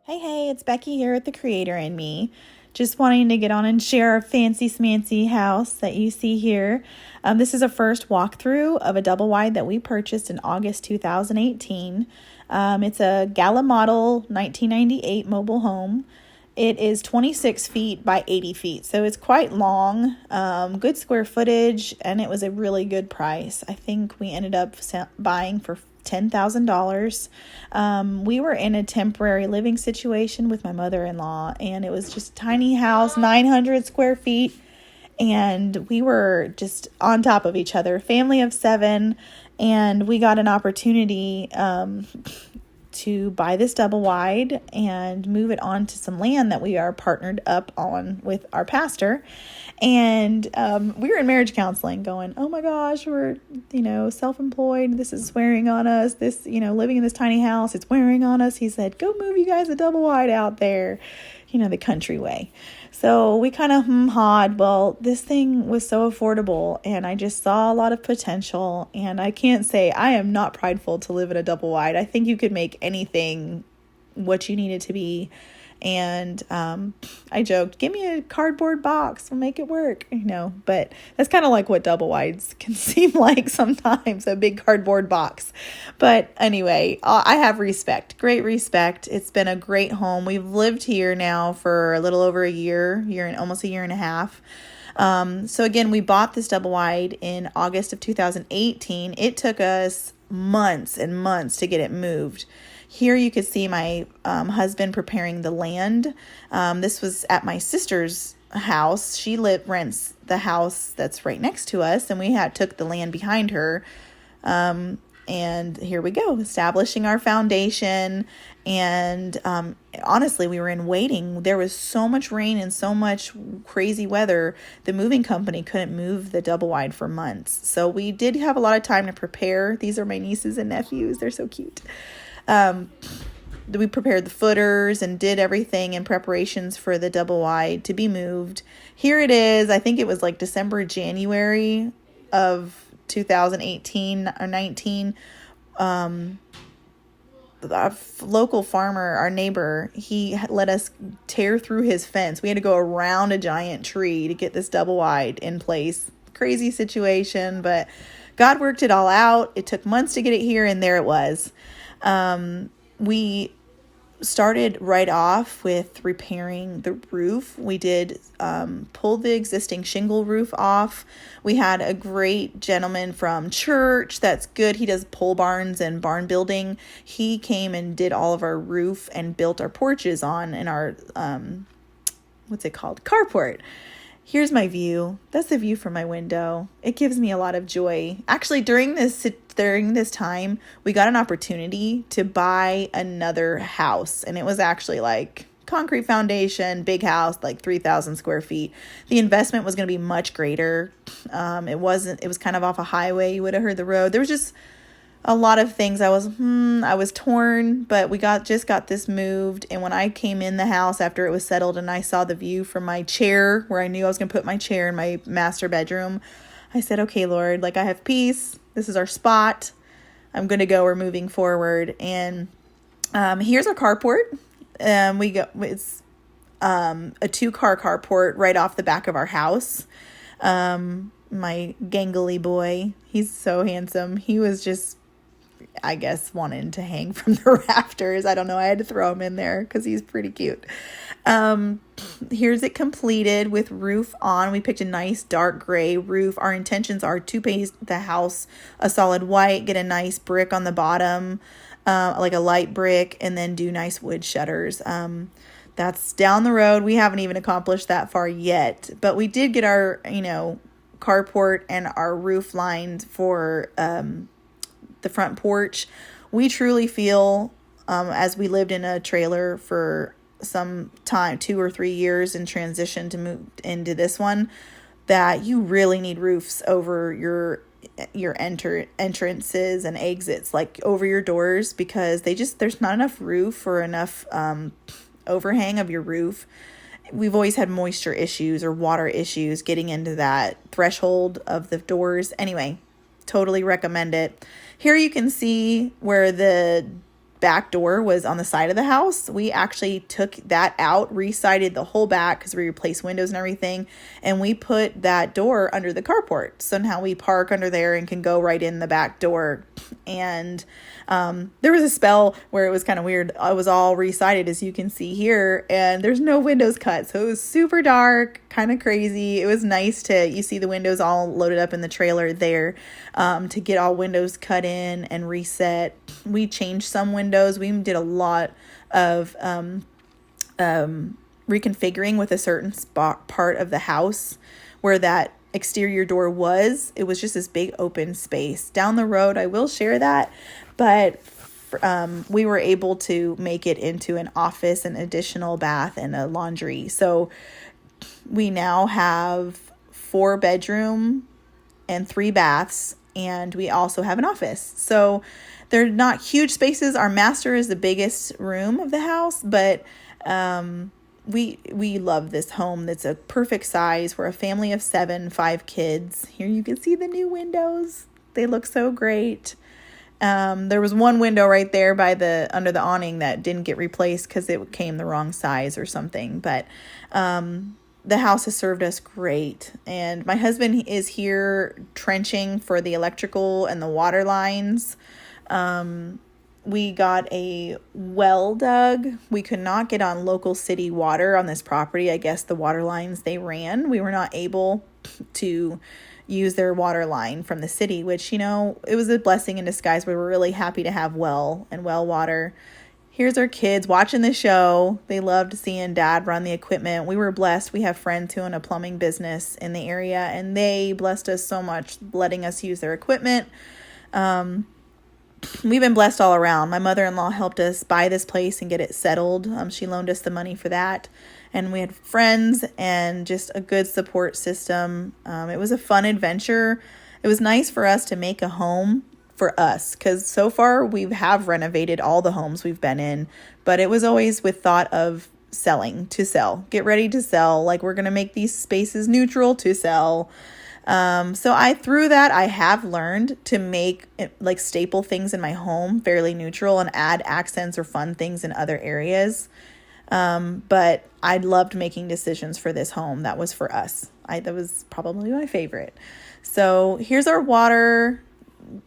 Hey, it's Becky here with The Creator in Me. Just wanting to get on and share our fancy smancy house that you see here. This is a first walkthrough of a double wide that we purchased in August 2018. It's a Gala model 1998 mobile home. It is 26 feet by 80 feet, so it's quite long, good square footage, and it was a really good price. I think we ended up buying for $10,000. We were in a temporary living situation with my mother-in-law, and it was just a tiny house, 900 square feet, and we were just on top of each other, family of 7, and we got an opportunity to buy this double wide and move it onto some land that we are partnered up on with our pastor. And we were in marriage counseling going, oh my gosh, we're, self-employed. This is wearing on us. This, living in this tiny house, it's wearing on us. He said, go move you guys a double wide out there, the country way. So we kind of hawed. Well, this thing was so affordable, and I just saw a lot of potential. And I can't say I am not prideful to live in a double wide. I think you could make anything what you need it to be. And I joked, give me a cardboard box, we'll make it work, but that's kind of like what double wides can seem like sometimes, a big cardboard box. But anyway, I have great respect. It's been a great home. We've lived here now for a little over almost a year and a half. So again, we bought this double wide in August of 2018. It took us months and months to get it moved. Here you could see my husband preparing the land. This was at my sister's house. She rents the house that's right next to us, and we took the land behind her. And here we go, establishing our foundation. And honestly, we were in waiting. There was so much rain and so much crazy weather. The moving company couldn't move the double wide for months. So we did have a lot of time to prepare. These are my nieces and nephews. They're so cute. We prepared the footers and did everything in preparations for the double wide to be moved. Here it is. I think it was like January of 2018 or 19. Our local farmer, our neighbor, he let us tear through his fence. We had to go around a giant tree to get this double wide in place. Crazy situation, but God worked it all out. It took months to get it here, and there it was. We started right off with repairing the roof. We did pull the existing shingle roof off. We had a great gentleman from church that's good. He does pole barns and barn building. He came and did all of our roof and built our porches in our, what's it called? Carport. Here's my view. That's the view from my window. It gives me a lot of joy. Actually, during this time, we got an opportunity to buy another house, and it was actually like concrete foundation, big house, like 3,000 square feet. The investment was going to be much greater. It was kind of off a highway. You would have heard the road. There was just a lot of things. I was torn, but we just got this moved. And when I came in the house after it was settled and I saw the view from my chair where I knew I was going to put my chair in my master bedroom, I said, okay, Lord, I have peace. This is our spot. I'm going to go. We're moving forward. And here's our carport. It's a 2-car carport right off the back of our house. My gangly boy, he's so handsome. He was just, I guess, wanting to hang from the rafters. I don't know. I had to throw him in there because he's pretty cute. Here's it completed with roof on. We picked a nice dark gray roof. Our intentions are to paint the house a solid white, get a nice brick on the bottom, like a light brick, and then do nice wood shutters. That's down the road. We haven't even accomplished that far yet, but we did get our, carport and our roof lined for the front porch. We truly feel, as we lived in a trailer for some time, 2 or 3 years, and transitioned to move into this one, that you really need roofs over your entrances and exits, like over your doors, because there's not enough roof or enough overhang of your roof. We've always had moisture issues or water issues getting into that threshold of the doors. Anyway, Totally recommend it. Here you can see where the back door was on the side of the house. We actually took that out, re-sided the whole back because we replaced windows and everything, and we put that door under the carport. So now we park under there and can go right in the back door. And there was a spell where it was kind of weird. It was all re-sided, as you can see here, and there's no windows cut. So it was super dark, kind of crazy. It was nice you see the windows all loaded up in the trailer there, to get all windows cut in and reset. We changed some windows. We did a lot of reconfiguring with a certain part of the house where that exterior door was. It was just this big open space. Down the road, I will share that, but we were able to make it into an office, an additional bath, and a laundry. So we now have 4 bedroom and 3 baths, and we also have an office. So they're not huge spaces. Our master is the biggest room of the house, but we love this home. That's a perfect size. We're a family of 7, 5 kids. Here you can see the new windows. They look so great. There was one window right there under the awning that didn't get replaced because it came the wrong size or something. But the house has served us great. And my husband is here trenching for the electrical and the water lines. We got a well dug. We could not get on local city water on this property. I guess the water lines they ran, we were not able to use their water line from the city, which, it was a blessing in disguise. We were really happy to have well water. Here's our kids watching the show. They loved seeing Dad run the equipment. We were blessed. We have friends who own a plumbing business in the area, and they blessed us so much, letting us use their equipment. We've been blessed all around. My mother-in-law helped us buy this place and get it settled. She loaned us the money for that. And we had friends and just a good support system. It was a fun adventure. It was nice for us to make a home for us, because so far we have renovated all the homes we've been in, but it was always with thought of to sell, get ready to sell. Like, we're going to make these spaces neutral to sell. So through that, I have learned to make staple things in my home fairly neutral and add accents or fun things in other areas. But I loved making decisions for this home. That was for us. That was probably my favorite. So here's our water,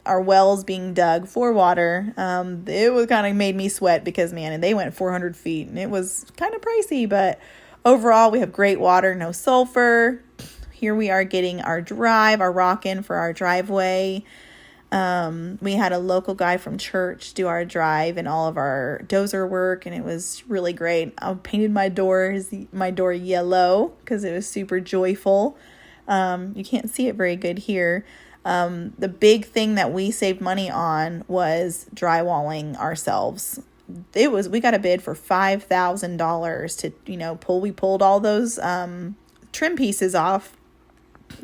our wells being dug for water. It was kind of made me sweat because, man, they went 400 feet and it was kind of pricey, but overall we have great water, no sulfur. Here we are getting our rock in for our driveway. We had a local guy from church do our drive and all of our dozer work, and it was really great. I painted my door yellow because it was super joyful. You can't see it very good here. The big thing that we saved money on was drywalling ourselves. We got a bid for $5,000 to, we pulled all those trim pieces off.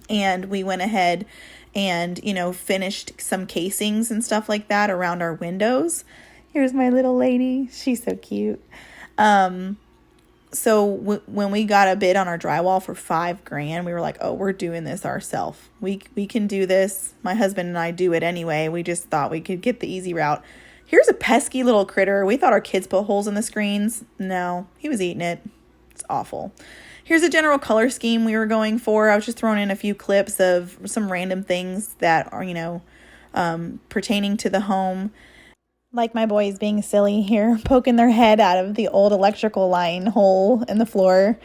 And we went ahead and, finished some casings and stuff like that around our windows. Here's my little lady. She's so cute. So when we got a bid on our drywall for $5,000, we were like, oh, we're doing this ourselves. We can do this. My husband and I do it anyway. We just thought we could get the easy route. Here's a pesky little critter. We thought our kids put holes in the screens. No, he was eating it. It's awful. Here's a general color scheme we were going for. I was just throwing in a few clips of some random things that are, pertaining to the home. Like my boys being silly here, poking their head out of the old electrical line hole in the floor.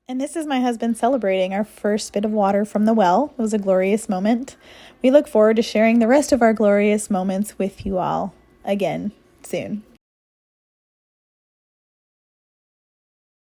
And this is my husband celebrating our first bit of water from the well. It was a glorious moment. We look forward to sharing the rest of our glorious moments with you all again soon.